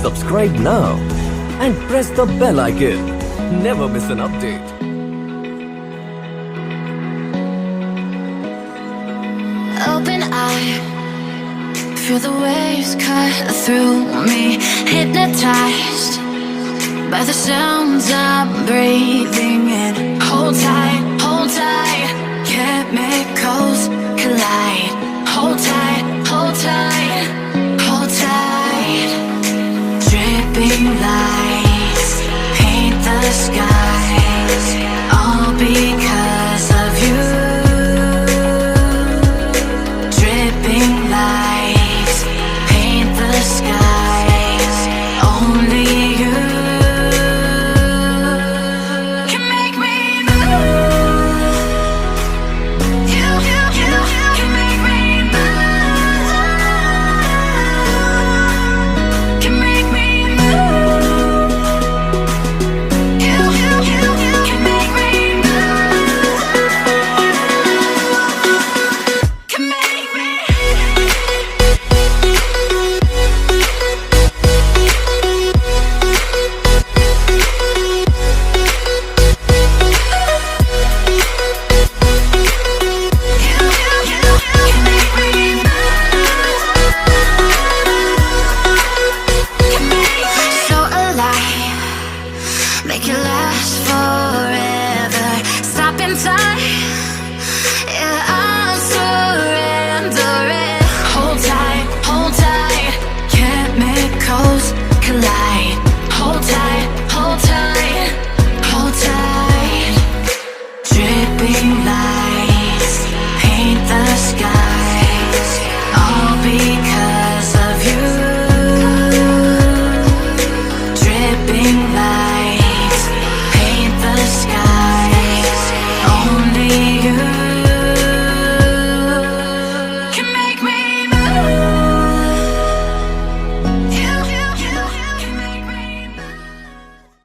Subscribe now and press the bell icon. Never miss an update. Open eye, feel the waves cut through me. Hypnotized by the sounds I'm breathing in. Hold tight, hold tight. Chemicals collide. Hold tight, hold tight, hold tight. Dripping light.